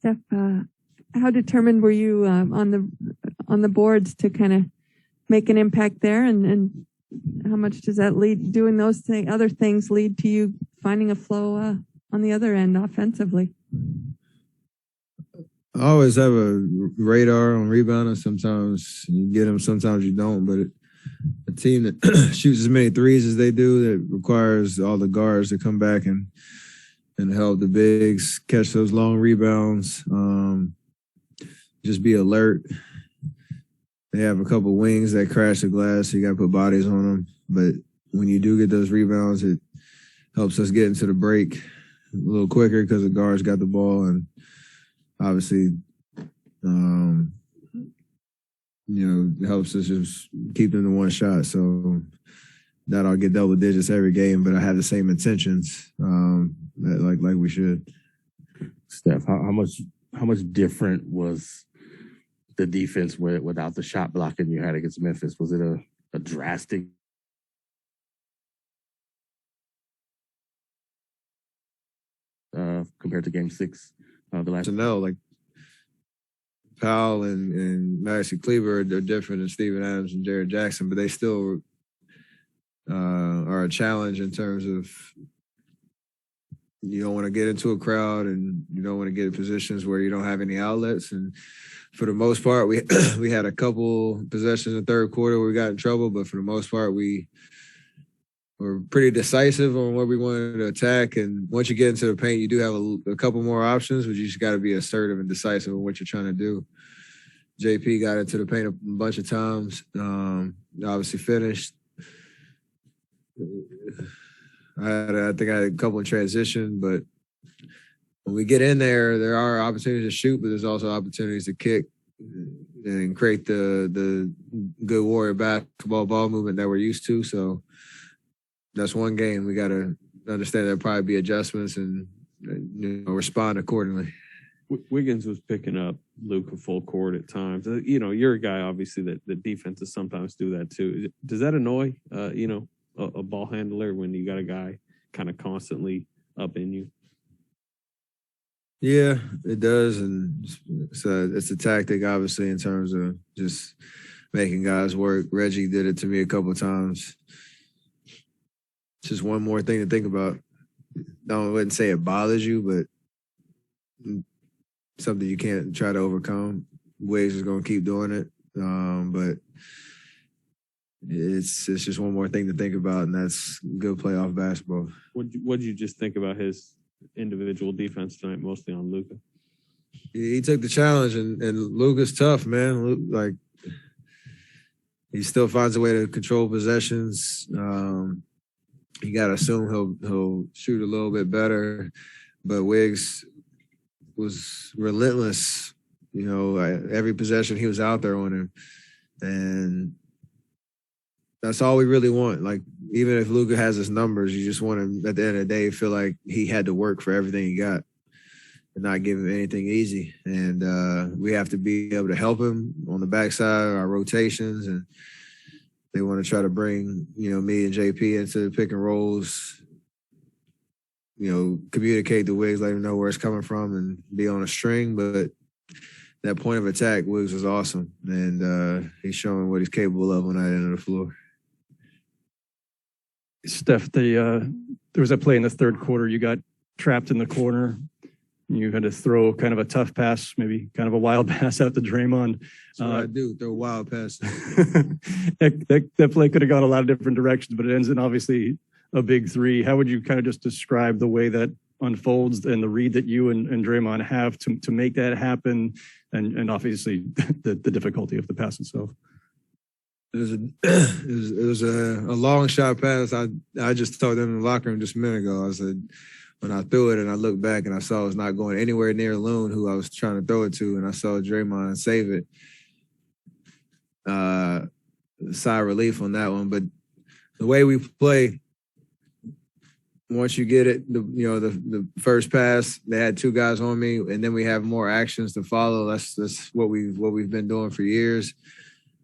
Steph, how determined were you on the boards to kind of make an impact there, and how much does that lead, doing those other things lead to you finding a flow on the other end offensively? I always have a radar on rebounding. Sometimes you get them, sometimes you don't. But a team that shoots as many threes as they do, that requires all the guards to come back and help the bigs catch those long rebounds. Just be alert. They have a couple wings that crash the glass, so you got to put bodies on them. But when you do get those rebounds, it helps us get into the break a little quicker because the guards got the ball, and obviously, it helps us just keep them to one shot. So that I'll get double digits every game, but I have the same intentions like we should. Steph, how much different was the defense without the shot blocking you had against Memphis? Was it a drastic? Compared to Game 6, the last. No, like Powell and Maxi Kleber, they're different than Steven Adams and Jared Jackson, but they still are a challenge in terms of you don't want to get into a crowd and you don't want to get in positions where you don't have any outlets. And for the most part, we had a couple possessions in the third quarter where we got in trouble, but for the most part, we were pretty decisive on what we wanted to attack. And once you get into the paint, you do have a couple more options, but you just got to be assertive and decisive in what you're trying to do. JP got into the paint a bunch of times, obviously finished. I think I had a couple in transition, but when we get in there are opportunities to shoot, but there's also opportunities to kick and create the good Warrior basketball ball movement that we're used to. So that's one game. We got to understand there'll probably be adjustments and respond accordingly. Wiggins was picking up Luka full court at times. You're a guy, obviously, that defenses sometimes do that too. Does that annoy, a ball handler when you got a guy kind of constantly up in you? Yeah, it does. And it's a tactic, obviously, in terms of just making guys work. Reggie did it to me a couple of times. It's just one more thing to think about. I wouldn't say it bothers you, but something you can't try to overcome. Wiggs is going to keep doing it. But it's just one more thing to think about, and that's good playoff basketball. What did you just think about his individual defense tonight, mostly on Luka? He took the challenge, and Luka's tough, man. Like, he still finds a way to control possessions. You got to assume he'll shoot a little bit better, but Wiggs was relentless. Every possession he was out there on him, and that's all we really want. Like, even if Luka has his numbers, you just want him at the end of the day feel like he had to work for everything he got and not give him anything easy. And we have to be able to help him on the backside, our rotations, and they want to try to bring, me and JP into the pick and rolls, communicate the Wiggs, let him know where it's coming from and be on a string. But that point of attack, Wiggs was awesome. And he's showing what he's capable of on that end of the floor. Steph, there was a play in the third quarter. You got trapped in the corner. You had to throw kind of a tough pass, maybe kind of a wild pass out to Draymond. That's what I do, throw wild passes. that play could have gone a lot of different directions, but it ends in obviously a big three. How would you kind of just describe the way that unfolds and the read that you and Draymond have to make that happen, and obviously the difficulty of the pass itself? It was a long shot pass. I just told them in the locker room just a minute ago. I said, when I threw it and I looked back and I saw it was not going anywhere near Loon, who I was trying to throw it to, and I saw Draymond save it. Sigh of relief on that one. But the way we play, once you get it, the first pass, they had two guys on me, and then we have more actions to follow. That's what we've been doing for years,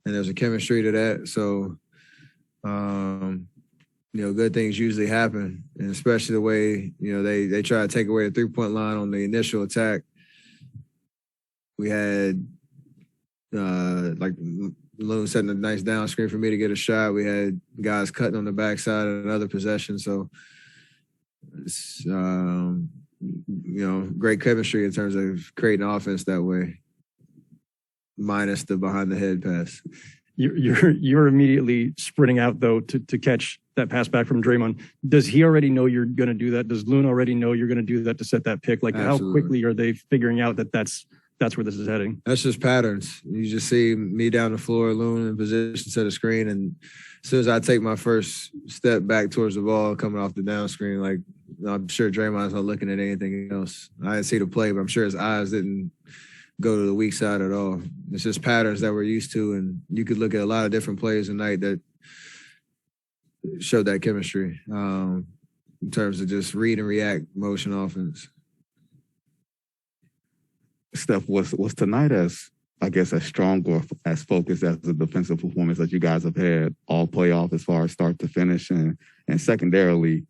and there's a chemistry to that. So, good things usually happen, and especially the way, they try to take away the 3-point line on the initial attack. we had like Loon setting a nice down screen for me to get a shot. We had guys cutting on the backside of another possession. So it's great chemistry in terms of creating offense that way, minus the behind the head pass. You're immediately sprinting out though to catch that pass back from Draymond. Does he already know you're going to do that? Does Loon already know you're going to do that to set that pick? Like Absolutely. How quickly are they figuring out that that's where this is heading? That's just patterns. You just see me down the floor, Loon in position, set a screen, and as soon as I take my first step back towards the ball coming off the down screen, like I'm sure Draymond's not looking at anything else. I didn't see the play, but I'm sure his eyes didn't go to the weak side at all. It's just patterns that we're used to, and you could look at a lot of different plays tonight that showed that chemistry in terms of just read and react motion offense. Steph, was tonight as strong or as focused as the defensive performance that you guys have had all playoff as far as start to finish? And secondarily,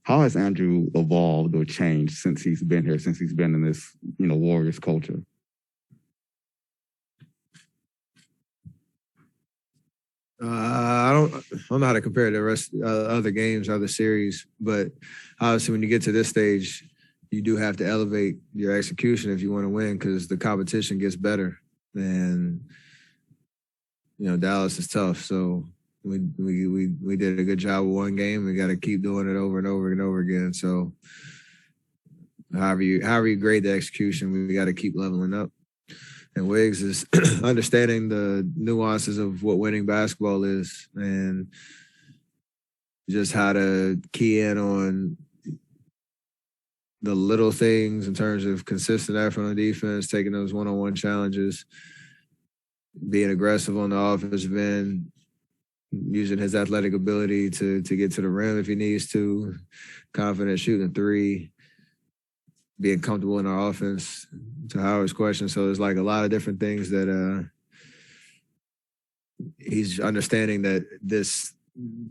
how has Andrew evolved or changed since he's been here, since he's been in this, Warriors culture? I don't know how to compare the rest other games, other series, but obviously when you get to this stage, you do have to elevate your execution if you want to win because the competition gets better. And Dallas is tough, so we did a good job with one game. We got to keep doing it over and over and over again. So however you grade the execution, we got to keep leveling up. And Wiggs is understanding the nuances of what winning basketball is and just how to key in on the little things in terms of consistent effort on defense, taking those one-on-one challenges, being aggressive on the offensive end, using his athletic ability to get to the rim if he needs to, confident shooting a three, being comfortable in our offense, to Howard's question. So there's like a lot of different things that he's understanding that this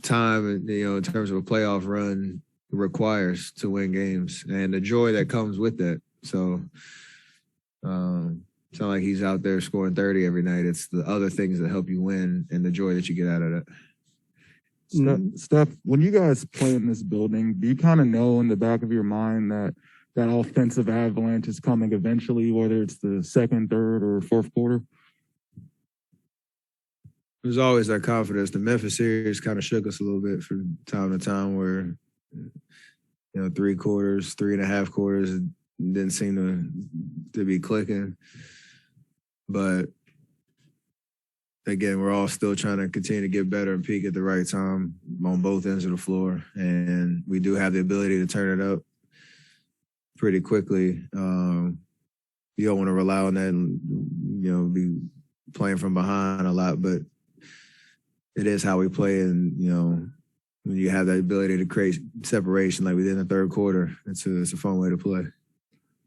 time, in terms of a playoff run, requires to win games and the joy that comes with that. So it's not like he's out there scoring 30 every night. It's the other things that help you win and the joy that you get out of that. Steph, when you guys play in this building, do you kind of know in the back of your mind that offensive avalanche is coming eventually, whether it's the second, third, or fourth quarter? There's always that confidence. The Memphis series kind of shook us a little bit from time to time where, 3 quarters, 3.5 quarters, it didn't seem to be clicking. But again, we're all still trying to continue to get better and peak at the right time on both ends of the floor. And we do have the ability to turn it up pretty quickly. You don't want to rely on that and, be playing from behind a lot, but it is how we play. And, when you have that ability to create separation like we did in the third quarter, it's a fun way to play.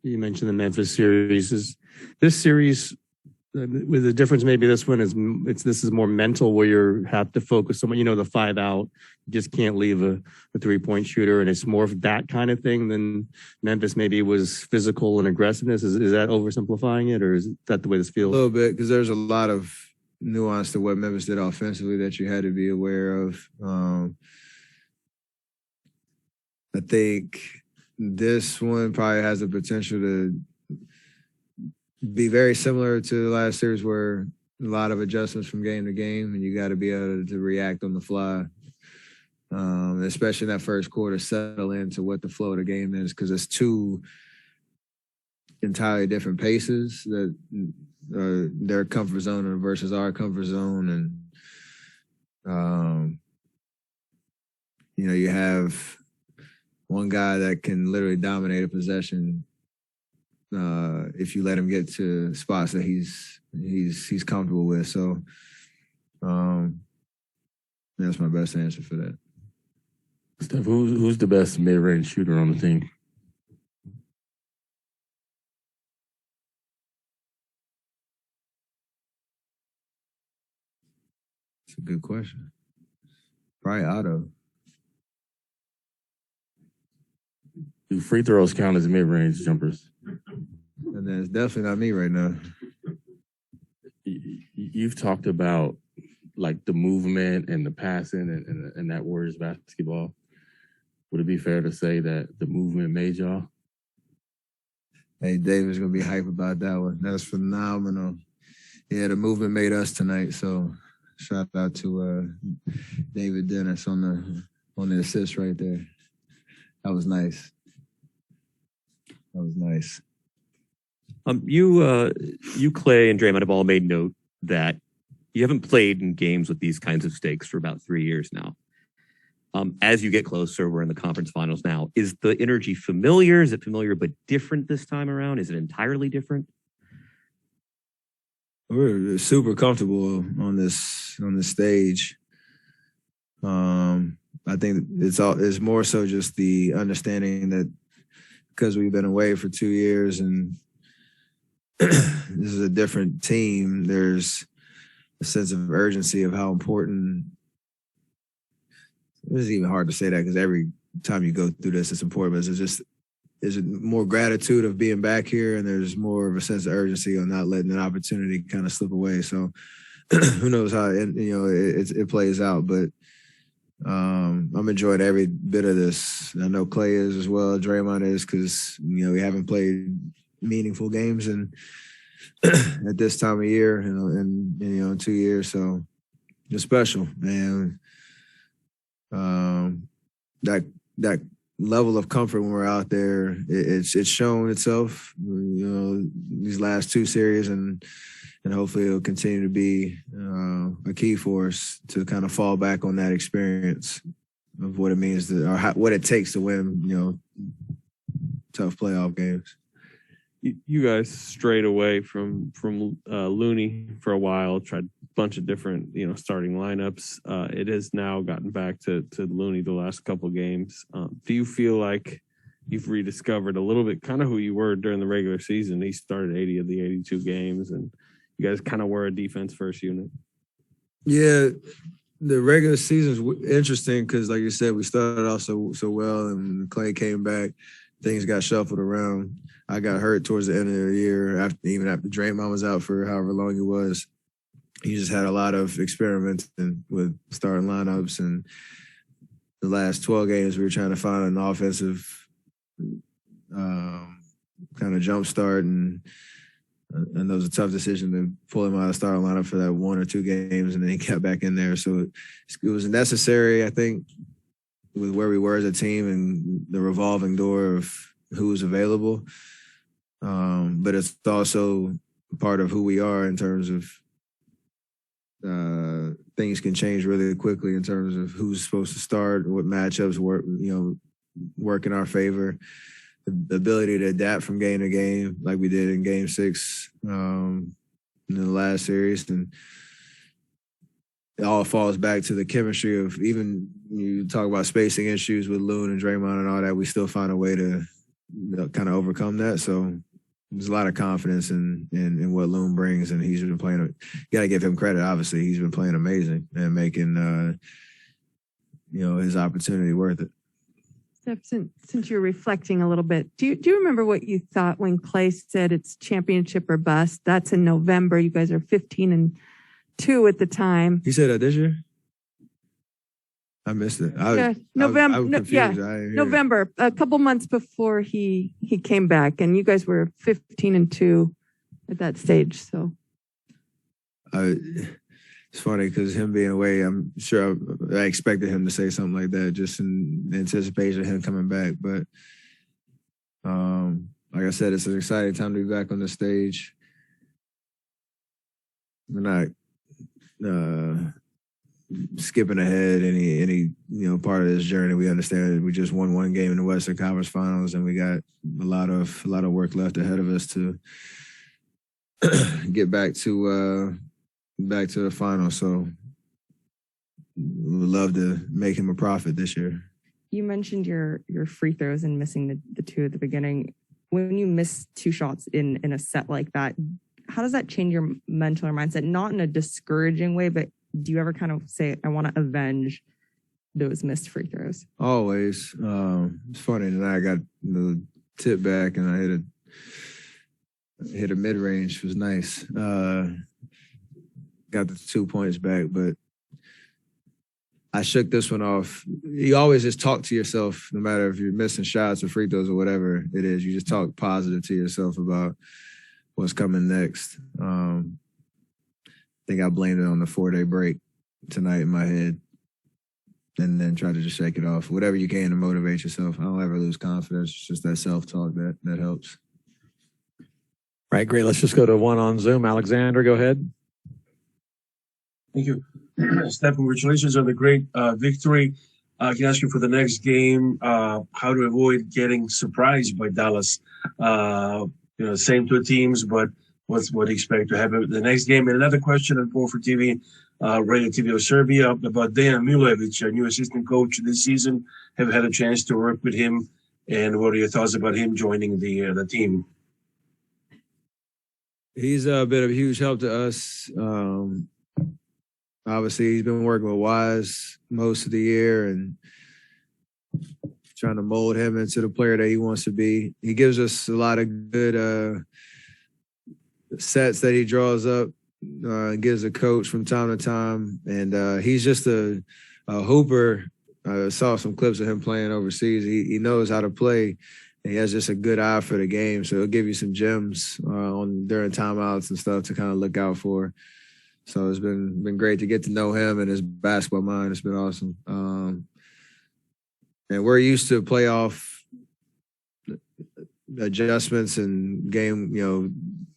You mentioned the Memphis series. Is this series, with the difference maybe this one this is more mental where you have to focus on, the 5 out, you just can't leave a 3-point shooter, and it's more of that kind of thing than Memphis maybe was physical and aggressiveness. Is that oversimplifying it, or is that the way this feels? A little bit, because there's a lot of nuance to what Memphis did offensively that you had to be aware of. I think this one probably has the potential to be very similar to the last series where a lot of adjustments from game to game, and you got to be able to react on the fly, especially in that first quarter, settle into what the flow of the game is, because it's 2 entirely different paces that are their comfort zone versus our comfort zone. And, you have one guy that can literally dominate a possession if you let him get to spots that he's comfortable with. So that's my best answer for that. Steph, who's the best mid-range shooter on the team? It's a good question. Probably Otto. Do free throws count as mid-range jumpers? And then it's definitely not me right now. you've talked about like the movement and the passing and that Warriors basketball. Would it be fair to say that the movement made y'all? Hey, David's gonna be hype about that one. That's phenomenal. Yeah, the movement made us tonight. So shout out to David Dennis on the assist right there. That was nice. That was nice. You, Clay, and Draymond have all made note that you haven't played in games with these kinds of stakes for about 3 years now. As you get closer, we're in the conference finals now. Is the energy familiar? Is it familiar but different this time around? Is it entirely different? We're super comfortable on this stage. I think it's more so just the understanding that because we've been away for 2 years and this is a different team, there's a sense of urgency of how important. It's even hard to say that because every time you go through this, it's important. But there's more gratitude of being back here, and there's more of a sense of urgency on not letting an opportunity kind of slip away. So who knows how it plays out, but I'm enjoying every bit of this. I know Clay is as well. Draymond is because we haven't played meaningful games and at this time of year, in 2 years. So it's special, man. That level of comfort when we're out there, it's shown itself, these last 2 series, and hopefully it'll continue to be a key for us to kind of fall back on that experience of what it means what it takes to win, tough playoff games. You guys strayed away from Looney for a while, tried a bunch of different starting lineups. It has now gotten back to Looney the last couple of games. Do you feel like you've rediscovered a little bit kind of who you were during the regular season? He started 80 of the 82 games, and you guys kind of were a defense first unit. Yeah, the regular season's interesting because, like you said, we started off so well, and when Clay came back, things got shuffled around. I got hurt towards the end of the year, even after Draymond was out for however long it was. He just had a lot of experimenting with starting lineups, and the last 12 games we were trying to find an offensive kind of jump start, and it was a tough decision to pull him out of the starting lineup for that 1 or 2 games, and then he got back in there. So it was necessary, I think, with where we were as a team and the revolving door of who was available. But it's also part of who we are in terms of things can change really quickly in terms of who's supposed to start, what matchups work in our favor, the ability to adapt from game to game like we did in Game 6 in the last series. And it all falls back to the chemistry of, even you talk about spacing issues with Loon and Draymond and all that, we still find a way to kind of overcome that. So there's a lot of confidence in what Loon brings, and he's been playing. You got to give him credit. Obviously, he's been playing amazing and making his opportunity worth it. Steph, since you're reflecting a little bit, do you remember what you thought when Clay said it's championship or bust? That's in November. You guys are 15-2 at the time. He said that this year? I missed it. November. November, a couple months before he came back, and you guys were 15-2 at that stage. So it's funny because him being away, I'm sure I expected him to say something like that just in anticipation of him coming back. But like I said, it's an exciting time to be back on the stage. We're not skipping ahead any part of this journey. We understand that we just won 1 game in the Western Conference Finals, and we got a lot of work left ahead of us to get back to the final. So we would love to make him a profit this year. You mentioned your free throws and missing the 2 at the beginning. When you miss 2 shots in a set like that, how does that change your mental or mindset? Not in a discouraging way, but do you ever kind of say, I want to avenge those missed free throws? Always. It's funny that I got the tip back and I hit a mid-range. It was nice. got the 2 points back, but I shook this one off. You always just talk to yourself, no matter if you're missing shots or free throws or whatever it is. You just talk positive to yourself about what's coming next. I think I blamed it on the 4-day break tonight in my head, and then try to just shake it off. Whatever you can to motivate yourself. I don't ever lose confidence. It's just that self-talk that helps. Right, great. Let's just go to one on Zoom. Alexander, go ahead. Thank you. Steph, congratulations on the great victory. I can ask you for the next game, how to avoid getting surprised by Dallas. Same two teams, but what do you expect to happen the next game? And another question on 4 for TV, Radio TV of Serbia, about Dejan Milojevic, a new assistant coach this season. Have you had a chance to work with him? And what are your thoughts about him joining the team? He's been a huge help to us. Obviously, he's been working with Wise most of the year and trying to mold him into the player that he wants to be. He gives us a lot of good sets that he draws up, gives a coach from time to time. And he's just a hooper. I saw some clips of him playing overseas. He knows how to play. And he has just a good eye for the game. So he'll give you some gems during timeouts and stuff to kind of look out for. So it's been great to get to know him and his basketball mind. It's been awesome. And we're used to playoff adjustments and game,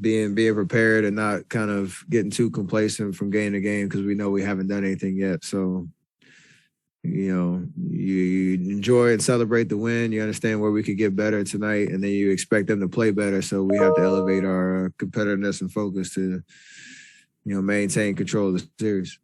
being prepared and not kind of getting too complacent from game to game because we know we haven't done anything yet. So, you enjoy and celebrate the win. You understand where we could get better tonight, and then you expect them to play better. So we have to elevate our competitiveness and focus to maintain control of the series.